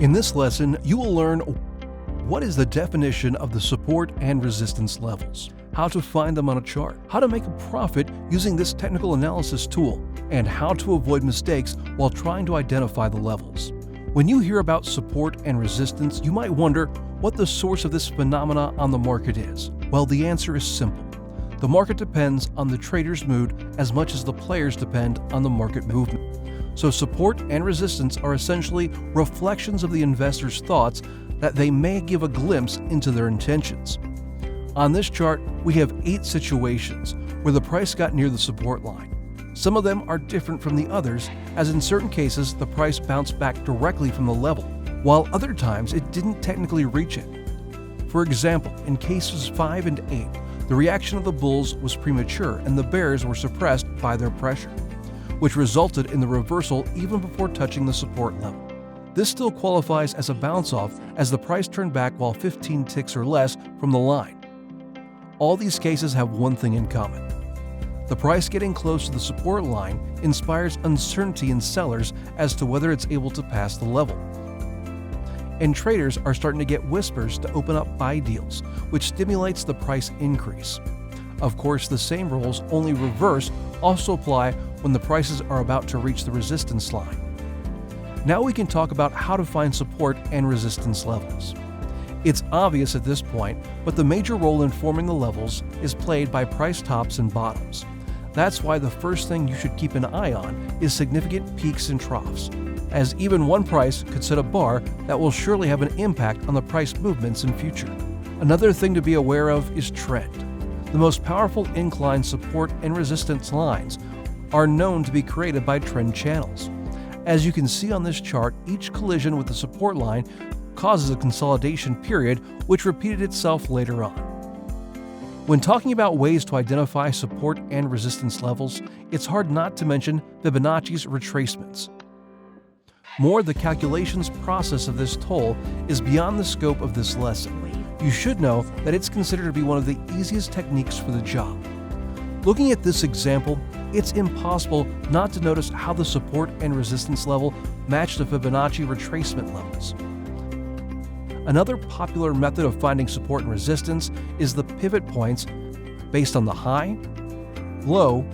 In this lesson, you will learn what is the definition of the support and resistance levels, how to find them on a chart, how to make a profit using this technical analysis tool, and how to avoid mistakes while trying to identify the levels. When you hear about support and resistance, you might wonder what the source of this phenomena on the market is. Well, the answer is simple. The market depends on the trader's mood as much as the players depend on the market movement. So support and resistance are essentially reflections of the investor's thoughts that they may give a glimpse into their intentions. On this chart, we have 8 situations where the price got near the support line. Some of them are different from the others, as in certain cases the price bounced back directly from the level, while other times it didn't technically reach it. For example, in cases 5 and 8, the reaction of the bulls was premature and the bears were suppressed by their pressure, which resulted in the reversal even before touching the support level. This still qualifies as a bounce-off as the price turned back while 15 ticks or less from the line. All these cases have one thing in common. The price getting close to the support line inspires uncertainty in sellers as to whether it's able to pass the level. And traders are starting to get whispers to open up buy deals, which stimulates the price increase. Of course, the same rules, only reverse, also apply when the prices are about to reach the resistance line. Now we can talk about how to find support and resistance levels. It's obvious at this point, but the major role in forming the levels is played by price tops and bottoms. That's why the first thing you should keep an eye on is significant peaks and troughs, as even one price could set a bar that will surely have an impact on the price movements in future. Another thing to be aware of is trend. The most powerful incline support and resistance lines are known to be created by trend channels. As you can see on this chart, each collision with the support line causes a consolidation period which repeated itself later on. When talking about ways to identify support and resistance levels, it's hard not to mention Fibonacci's retracements. More, the calculations process of this tool is beyond the scope of this lesson. You should know that it's considered to be one of the easiest techniques for the job. Looking at this example, it's impossible not to notice how the support and resistance level match the Fibonacci retracement levels. Another popular method of finding support and resistance is the pivot points based on the high, low,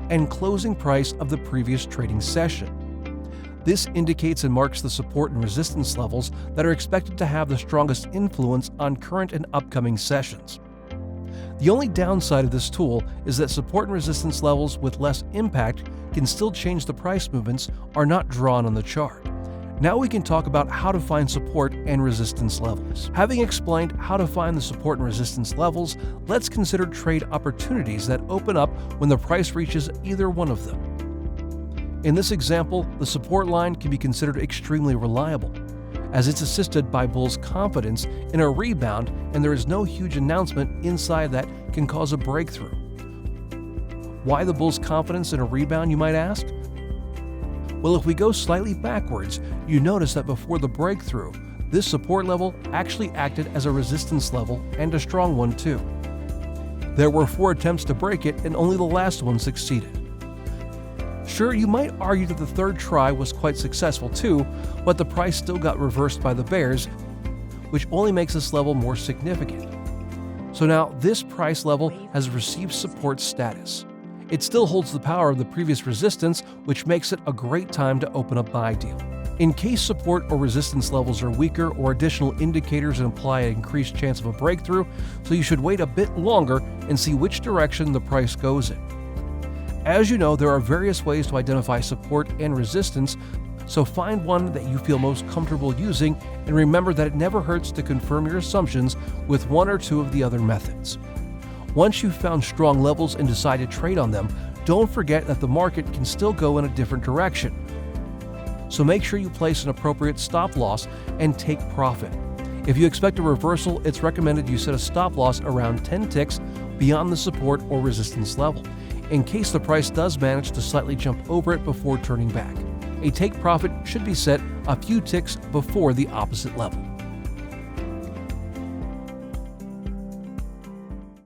and closing price of the previous trading session. This indicates and marks the support and resistance levels that are expected to have the strongest influence on current and upcoming sessions. The only downside of this tool is that support and resistance levels with less impact can still change the price movements are not drawn on the chart. Now we can talk about how to find support and resistance levels. Having explained how to find the support and resistance levels, let's consider trade opportunities that open up when the price reaches either one of them. In this example, the support line can be considered extremely reliable, as it's assisted by bulls' confidence in a rebound and there is no huge announcement inside that can cause a breakthrough. Why the bulls' confidence in a rebound, you might ask? Well, if we go slightly backwards, you notice that before the breakthrough, this support level actually acted as a resistance level and a strong one too. There were 4 attempts to break it and only the last one succeeded. Sure, you might argue that the third try was quite successful too, but the price still got reversed by the bears, which only makes this level more significant. So now this price level has received support status. It still holds the power of the previous resistance, which makes it a great time to open a buy deal. In case support or resistance levels are weaker or additional indicators imply an increased chance of a breakthrough, so you should wait a bit longer and see which direction the price goes in. As you know, there are various ways to identify support and resistance, so find one that you feel most comfortable using and remember that it never hurts to confirm your assumptions with 1 or 2 of the other methods. Once you've found strong levels and decide to trade on them, don't forget that the market can still go in a different direction. So make sure you place an appropriate stop loss and take profit. If you expect a reversal, it's recommended you set a stop loss around 10 ticks beyond the support or resistance level, in case the price does manage to slightly jump over it before turning back. A take profit should be set a few ticks before the opposite level.